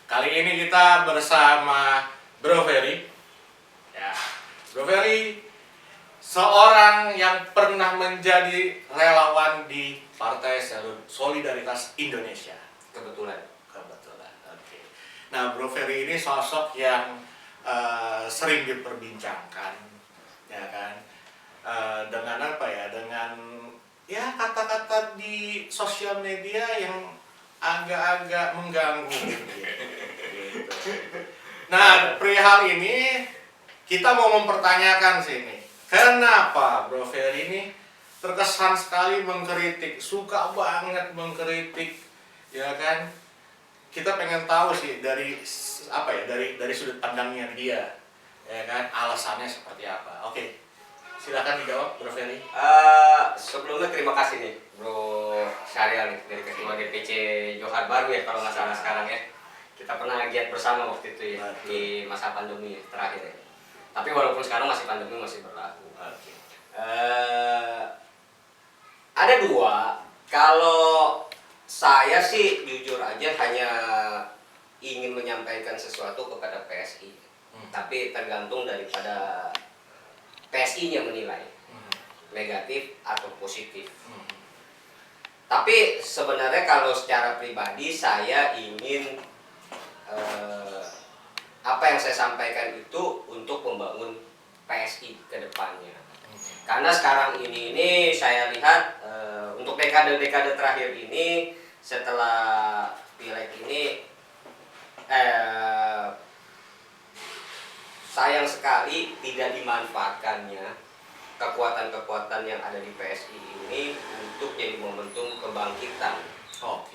Kali ini kita bersama Bro Ferry. Ya, Bro Ferry seorang yang pernah menjadi relawan di Partai Solidaritas Indonesia. Kebetulan. Oke. Nah, Bro Ferry ini sosok yang sering diperbincangkan, ya kan? Dengan apa ya? Dengan ya kata-kata di sosial media yang agak-agak mengganggu gitu. Nah, perihal ini kita mau mempertanyakan sini, kenapa Bro Ferry ini terkesan sekali mengkritik, suka banget mengkritik, ya kan? Kita pengen tahu sih dari apa ya, dari sudut pandangnya dia, ya kan? Alasannya seperti apa? Oke, silakan dijawab Bro Ferry. Sebelumnya terima kasih nih Bro Syarial nih dari Ketua DPC Johar Baru ya kalau nggak salah sekarang ya. Kita pernah giat bersama waktu itu ya di masa pandemi terakhir ya. Tapi walaupun sekarang masih pandemi masih berlaku. Ada dua. Kalau saya sih jujur aja hanya ingin menyampaikan sesuatu kepada PSI. Tapi tergantung daripada PSI-nya menilai negatif atau positif. Tapi sebenarnya kalau secara pribadi saya ingin apa yang saya sampaikan itu untuk membangun PSI ke depannya. Karena sekarang ini saya lihat untuk dekade-dekade terakhir ini setelah pileg ini sayang sekali tidak dimanfaatkannya kekuatan-kekuatan yang ada di PSI ini untuk jadi momentum kebangkitan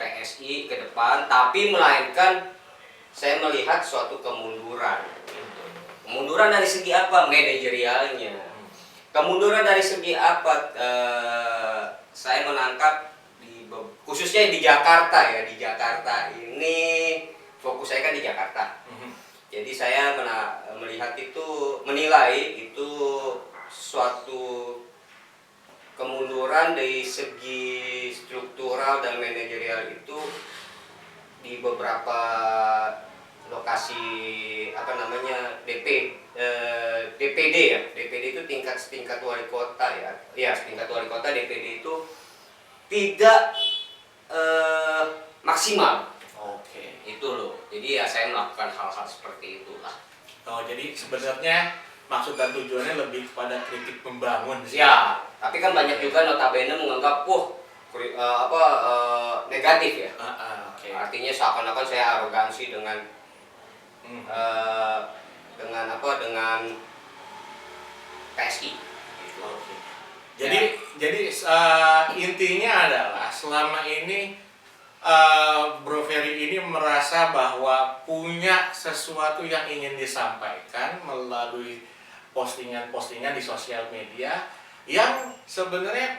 PSI ke depan, tapi melainkan saya melihat suatu kemunduran. Kemunduran dari segi apa? Manajerialnya. Kemunduran dari segi apa? Saya menangkap khususnya di Jakarta ya. Di Jakarta ini fokus saya kan di Jakarta. Jadi saya melihat itu, menilai itu suatu kemunduran dari segi struktural dan manajerial itu di beberapa lokasi DPD ya. DPD itu tingkat wali kota ya. Ya, tingkat wali kota DPD itu tidak maksimal. Oke. Itu loh. Jadi ya saya melakukan hal-hal seperti itulah. Oh, jadi sebenarnya maksud dan tujuannya lebih kepada kritik membangun sih. Ya, tapi kan banyak juga notabene menganggap negatif ya. Okay. Artinya seakan-akan saya arogansi dengan dengan PSI. Gitu. Okay. Jadi intinya adalah selama ini Bro Ferry ini merasa bahwa punya sesuatu yang ingin disampaikan melalui postingan-postingan di sosial media yang sebenarnya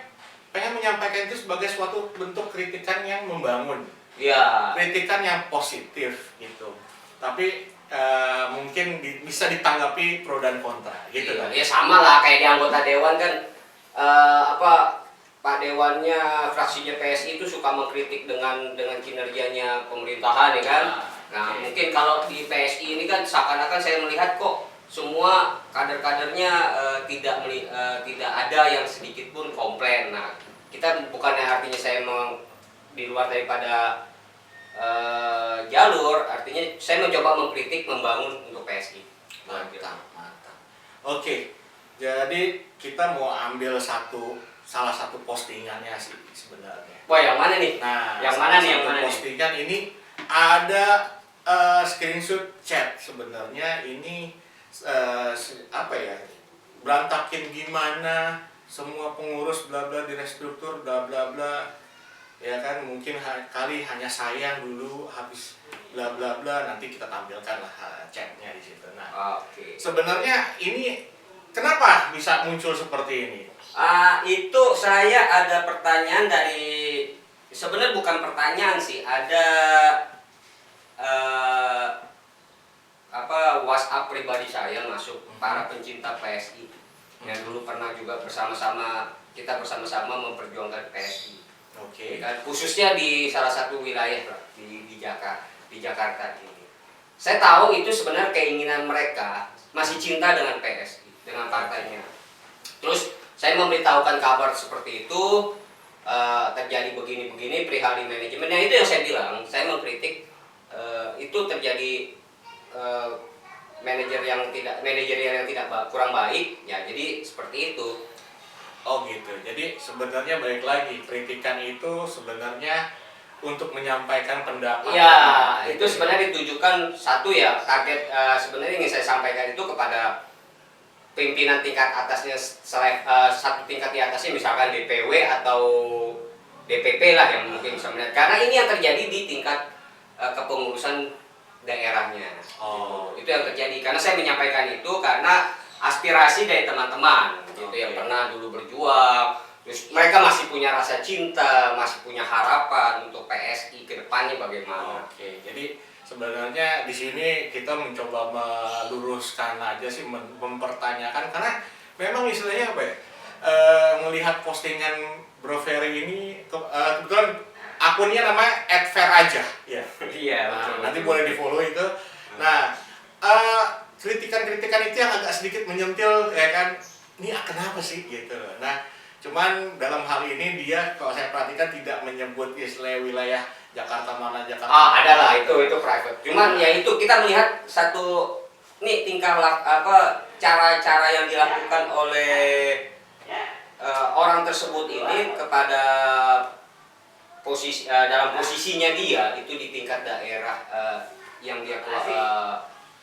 pengen menyampaikan itu sebagai suatu bentuk kritikan yang membangun, ya, kritikan yang positif gitu. Tapi mungkin bisa ditanggapi pro dan kontra, gitu kan? Ya sama lah kayak di anggota dewan kan, Pak Dewannya fraksinya PSI itu suka mengkritik dengan kinerjanya pemerintahan ya kan. Nah mungkin kalau di PSI ini kan seakan-akan saya melihat kok semua kader-kadernya tidak ada yang sedikit pun komplain. Nah, kita bukannya artinya saya di luar daripada jalur, artinya saya mencoba mengkritik, membangun untuk PSI. Mantap. Oke, jadi kita mau ambil salah satu postingannya sih sebenarnya. Wah, yang mana nih? Nah, yang mana nih? Postingan ini ada screenshot chat sebenarnya ini. Berantakin gimana, semua pengurus bla bla direstruktur bla bla bla, ya kan, mungkin kali hanya sayang dulu habis bla bla bla, nanti kita tampilkan lah chatnya di situ. Nah, sebenarnya ini kenapa bisa muncul seperti ini? Itu saya ada pertanyaan sebenarnya bukan pertanyaan sih, ada WhatsApp pribadi saya masuk para pencinta PSI yang dulu pernah juga kita bersama-sama memperjuangkan PSI. Oke. Kan khususnya di salah satu wilayah lah, di Jakarta ini. Saya tahu itu sebenarnya keinginan mereka, masih cinta dengan PSI, dengan partainya. Terus saya memberitahukan kabar seperti itu, terjadi begini-begini perihal di manajemennya, itu yang saya bilang. Saya mengkritik itu terjadi manajerial yang tidak kurang baik, ya jadi seperti itu. Oh gitu. Jadi sebenarnya balik lagi, kritikan itu sebenarnya untuk menyampaikan pendapat. Ya, itu sebenarnya ditujukan satu ya, target sebenarnya ingin saya sampaikan itu kepada pimpinan tingkat atasnya, satu tingkat di atasnya, misalkan DPW atau DPP lah yang mungkin bisa melihat. Karena ini yang terjadi di tingkat kepengurusan daerahnya. Oh. Itu yang terjadi. Karena saya menyampaikan itu karena aspirasi dari teman-teman gitu yang pernah dulu berjuang. Terus mereka masih punya rasa cinta, masih punya harapan untuk PSI ke depannya bagaimana. Oke. Jadi sebenarnya di sini kita mencoba meluruskan aja sih, mempertanyakan, karena memang istilahnya apa ya? Melihat postingan Bro Ferry ini kebetulan akunnya namanya @fer_aja ya. Iya, betul. Nanti boleh di follow itu. Nah, kritikan-kritikan itu yang agak sedikit menyentil ya kan, ini kenapa sih gitu. Nah, cuman dalam hal ini dia kalau saya perhatikan tidak menyebut istilah wilayah Jakarta mana Jakarta. Adalah itu private. Cuman ya itu kita melihat satu nih tingkah cara-cara yang dilakukan oleh orang tersebut ini kepada dalam posisinya dia itu di tingkat daerah yang dia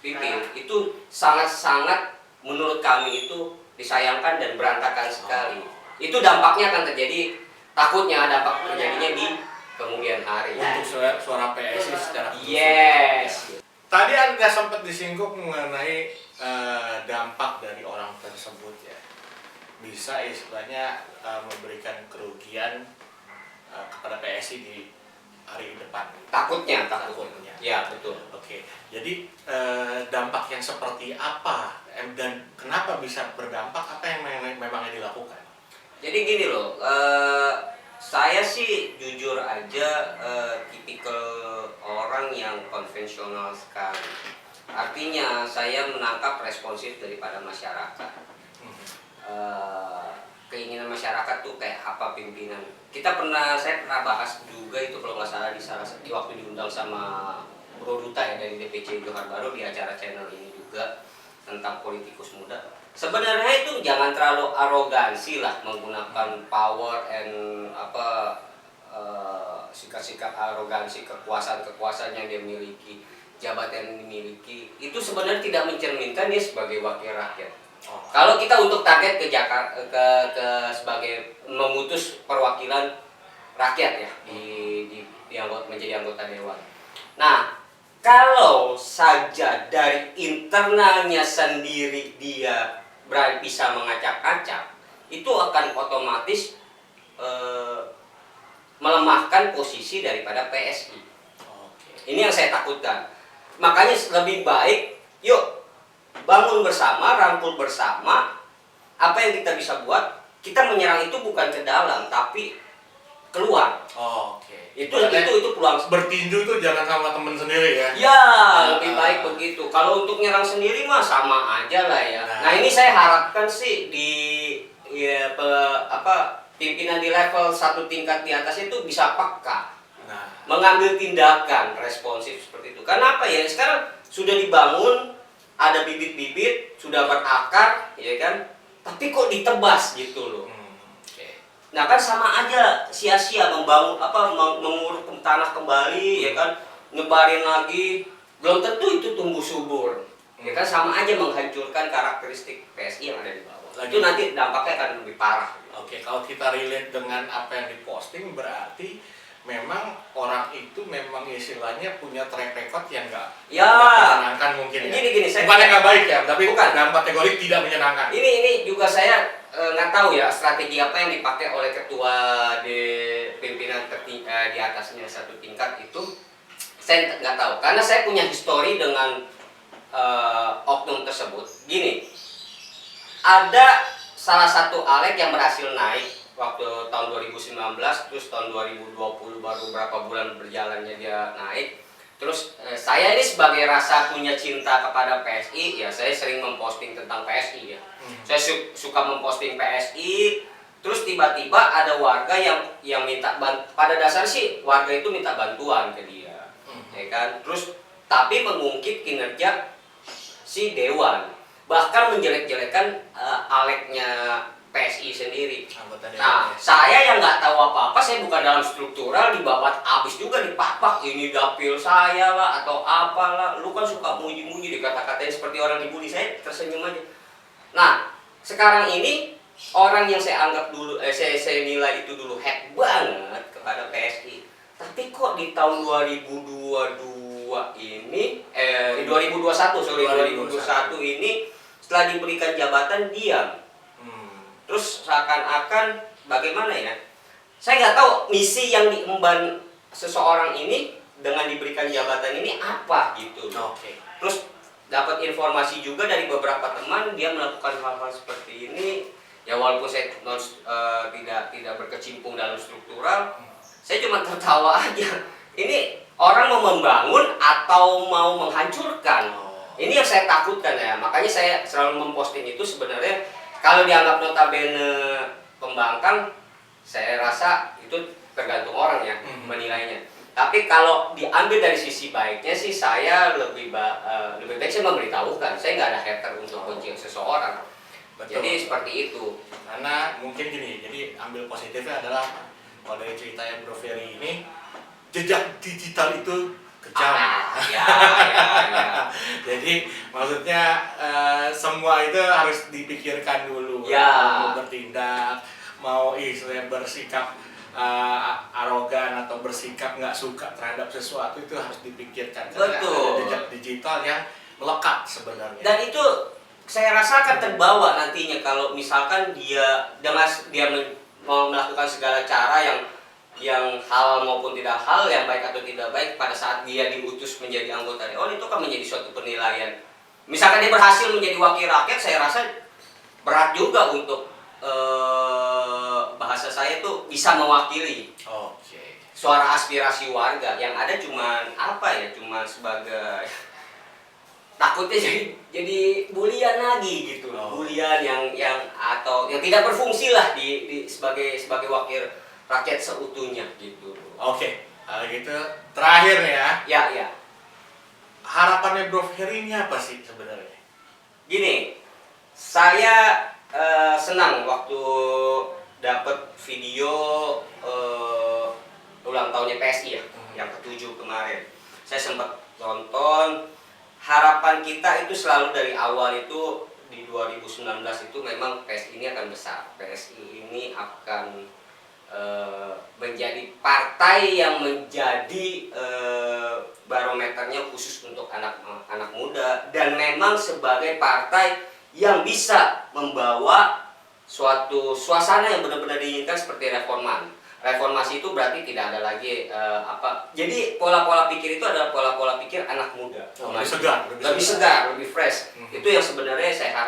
pimpin itu sangat-sangat menurut kami itu disayangkan dan berantakan sekali. Itu dampaknya akan terjadi, takutnya dampak terjadinya di kemudian hari. Untuk suara PSI secara khusus. Yes. Tadi Anda sempat disinggung mengenai dampak dari orang tersebut ya. Bisa istilahnya memberikan kerugian kepada PSI di hari depan. Takutnya. Ya, betul. Oke. Jadi dampak yang seperti apa dan kenapa bisa berdampak, apa yang memangnya dilakukan? Jadi gini loh, saya sih jujur aja tipikal orang yang konvensional sekali. Artinya saya menangkap responsif daripada masyarakat. Keinginan masyarakat tuh kayak apa pimpinan. Saya pernah bahas juga itu kalau nggak salah di waktu diundang sama Bro Duta ya dari DPC Johar Baru di acara channel ini juga tentang politikus muda. Sebenarnya itu jangan terlalu arogansi lah menggunakan power and sikap-sikap arogansi, kekuasaan yang dia miliki, jabatan yang dimiliki. Itu sebenarnya tidak mencerminkan dia sebagai wakil rakyat. Kalau kita untuk target ke Jakarta sebagai memutus perwakilan rakyat ya di menjadi anggota dewan. Nah, kalau saja dari internalnya sendiri dia bisa mengacak-acak, itu akan otomatis melemahkan posisi daripada PSI. Ini yang saya takutkan. Makanya lebih baik, yuk bangun bersama, rangkul bersama. Apa yang kita bisa buat? Kita menyerang itu bukan ke dalam, tapi keluar. Itu peluang. Bertinju itu jangan sama teman sendiri ya. Ya, lebih baik begitu. Kalau untuk nyerang sendiri mah sama aja lah ya. Nah, ini saya harapkan sih pimpinan di level satu tingkat di atas itu bisa peka. Mengambil tindakan responsif seperti itu. Karena apa ya? Sekarang sudah dibangun, ada bibit-bibit, sudah berakar, ya kan? Tapi kok ditebas gitu loh. Nah kan sama aja sia-sia membangun menguruk tanah kembali, ya kan, nyebarin lagi, belum tentu itu tumbuh subur, ya kan, sama aja menghancurkan karakteristik PSI yang ada di bawah. Itu nanti dampaknya akan lebih parah. Kalau kita relate dengan apa yang diposting, berarti memang orang itu memang istilahnya punya track record yang nggak menyenangkan mungkin ya. Gini, bukannya nggak baik ya, tapi dalam kategori tidak menyenangkan. Ini juga saya nggak tahu ya strategi apa yang dipakai oleh ketua di pimpinan di atasnya satu tingkat itu, saya nggak tahu karena saya punya histori dengan oknum tersebut. Gini, ada salah satu Alek yang berhasil naik waktu tahun 2019, terus tahun 2020 baru berapa bulan berjalannya dia naik. Terus saya ini sebagai rasa punya cinta kepada PSI, ya saya sering memposting tentang PSI ya. Saya suka memposting PSI. Terus tiba-tiba ada warga yang minta pada dasar sih warga itu minta bantuan ke dia, ya kan. Terus tapi mengungkit kinerja si Dewan, bahkan menjelek-jelekan aleknya PSI sendiri. Nah, saya yang nggak tahu apa-apa, saya bukan dalam struktural, dibabat abis juga, dipapak, ini dapil saya lah atau apalah. Lu kan suka muji-muji, dikata-katain seperti orang dibully, saya tersenyum aja. Nah, sekarang ini orang yang saya anggap dulu, saya nilai itu dulu head banget kepada PSI. Tapi kok di tahun 2022 ini, 2021 ini setelah diberikan jabatan diam. Terus seakan-akan bagaimana ya? Saya nggak tahu misi yang diemban seseorang ini dengan diberikan jabatan ini apa gitu. Terus dapat informasi juga dari beberapa teman dia melakukan hal-hal seperti ini. Ya walaupun saya tidak berkecimpung dalam struktural, saya cuma tertawa aja. Ini orang mau membangun atau mau menghancurkan? Ini yang saya takutkan ya. Makanya saya selalu memposting itu sebenarnya. Kalau dianggap notabene pembangkang, saya rasa itu tergantung orang ya menilainya. Tapi kalau diambil dari sisi baiknya sih, saya lebih baik saya memberitahukan. Saya nggak ada hater untuk benci seseorang. Betul. Jadi seperti itu. Karena mungkin gini, jadi ambil positifnya adalah kalau dari ceritanya Bro Ferry ini, jejak digital itu kejam. Ya. Jadi maksudnya semua itu harus dipikirkan dulu. Ya. Mau bertindak, mau bersikap arogan atau bersikap nggak suka terhadap sesuatu itu harus dipikirkan. Karena Betul. ada jejak digital yang melekat sebenarnya. Dan itu saya rasa akan terbawa nantinya kalau misalkan dia mau melakukan segala cara yang hal maupun tidak hal, yang baik atau tidak baik, pada saat dia diutus menjadi anggota Dewan itu kan menjadi suatu penilaian. Misalkan dia berhasil menjadi wakil rakyat, saya rasa berat juga untuk bahasa saya itu bisa mewakili suara aspirasi warga. Yang ada cuma sebagai takutnya jadi bulian lagi gitu. Bulian yang atau yang tidak berfungsi lah di sebagai wakil rakyat seutuhnya gitu. Kalau gitu terakhir nih ya. Ya. Harapannya Bro Ferry ini apa sih sebenarnya? Gini, saya senang waktu dapat video ulang tahunnya PSI ya, yang ke-7 kemarin. Saya sempat tonton. Harapan kita itu selalu dari awal itu di 2019 itu memang PSI ini akan besar. PSI ini akan menjadi partai yang menjadi barometernya khusus untuk anak muda, dan memang sebagai partai yang bisa membawa suatu suasana yang benar-benar diinginkan seperti reformasi itu berarti tidak ada lagi jadi pola-pola pikir itu adalah pola-pola pikir anak muda, lebih segar, lebih fresh. Itu yang sebenarnya saya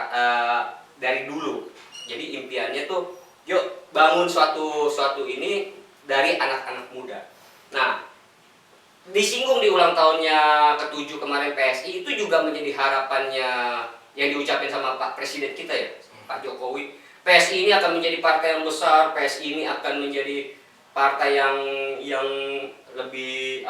dari dulu. Jadi impiannya tuh yuk bangun suatu ini dari anak-anak muda. Nah, disinggung di ulang tahunnya ke-7 kemarin PSI itu juga menjadi harapannya yang diucapin sama Pak Presiden kita ya, Pak Jokowi. PSI ini akan menjadi partai yang besar, PSI ini akan menjadi partai yang lebih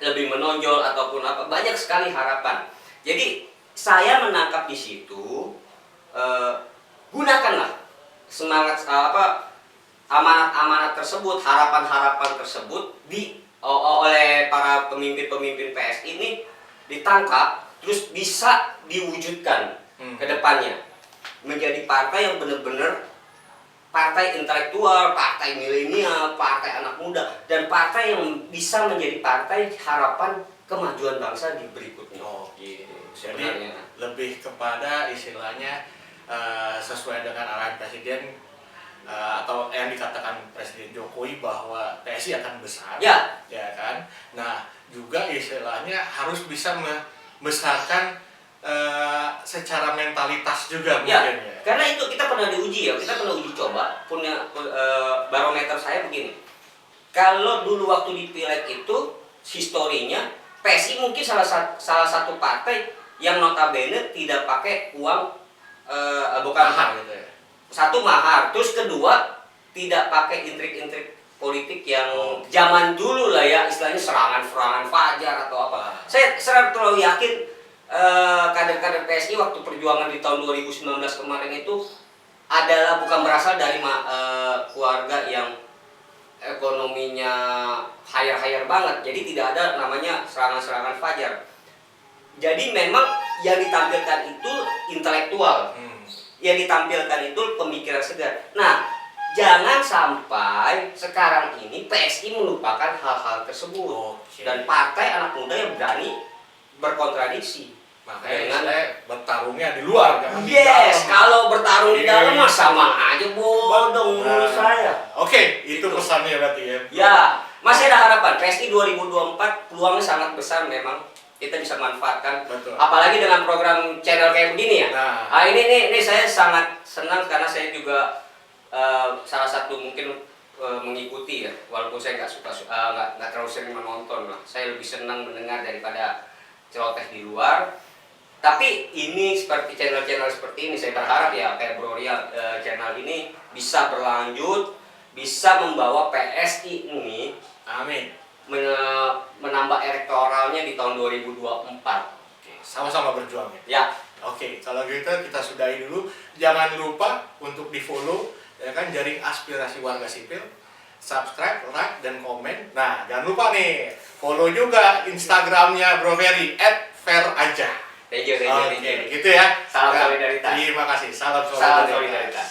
lebih menonjol ataupun apa. Banyak sekali harapan. Jadi saya menangkap di situ, gunakanlah semangat amanat-amanat tersebut, harapan-harapan tersebut oleh para pemimpin-pemimpin PSI ini ditangkap, terus bisa diwujudkan ke depannya menjadi partai yang benar-benar partai intelektual, partai milenial, partai anak muda, dan partai yang bisa menjadi partai harapan kemajuan bangsa di berikutnya. Jadi lebih kepada istilahnya sesuai dengan arahan Presiden atau yang dikatakan Presiden Jokowi bahwa PSI akan besar, ya kan? Nah, juga istilahnya harus bisa membesarkan secara mentalitas juga mungkin ya. Karena itu kita pernah diuji ya, kita pernah uji coba, punya barometer saya begini. Kalau dulu waktu di pileg itu historinya PSI mungkin salah satu partai yang notabene tidak pakai uang bukan Mahal gitu ya. satu mahar, terus kedua tidak pakai intrik-intrik politik yang zaman dulu lah ya, istilahnya serangan fajar atau apa. Saya terlalu yakin kader-kader PSI waktu perjuangan di tahun 2019 kemarin itu adalah bukan berasal dari keluarga yang ekonominya hire banget, jadi tidak ada namanya serangan fajar. Jadi memang yang ditampilkan itu intelektual, yang ditampilkan itu pemikiran segar. Nah, jangan sampai sekarang ini PSI melupakan hal-hal tersebut. Dan partai anak muda yang berani berkontradiksi. Makanya saya bertarungnya di luar, jangan di Yes, dalam. kalau bertarung di dalam mah sama aja bodoh menurut saya. Oke, itu pesannya berarti ya. Ya, masih ada harapan. PSI 2024 peluangnya sangat besar memang. Kita bisa manfaatkan. Betul. Apalagi dengan program channel kayak begini ya. Nah, Ini saya sangat senang karena saya juga salah satu mungkin mengikuti ya. Walaupun saya nggak terlalu sering menonton lah. Saya lebih senang mendengar daripada celoteh di luar. Tapi ini seperti channel-channel seperti ini, saya berharap ya kayak Bro Ria channel ini bisa berlanjut, bisa membawa PSI ini, amin. menambah elektoralnya di tahun 2024. Oke, sama-sama berjuang ya. Ya, Oke, kalau gitu kita sudahi dulu. Jangan lupa untuk di-follow ya kan jaring aspirasi warga sipil, subscribe, like, dan komen. Nah, jangan lupa nih follow juga Instagramnya Bro Ferry @feraja. thank you. Oke, gitu ya. Salam solidaritas. Terima kasih. Salam Salam solidaritas. solidaritas.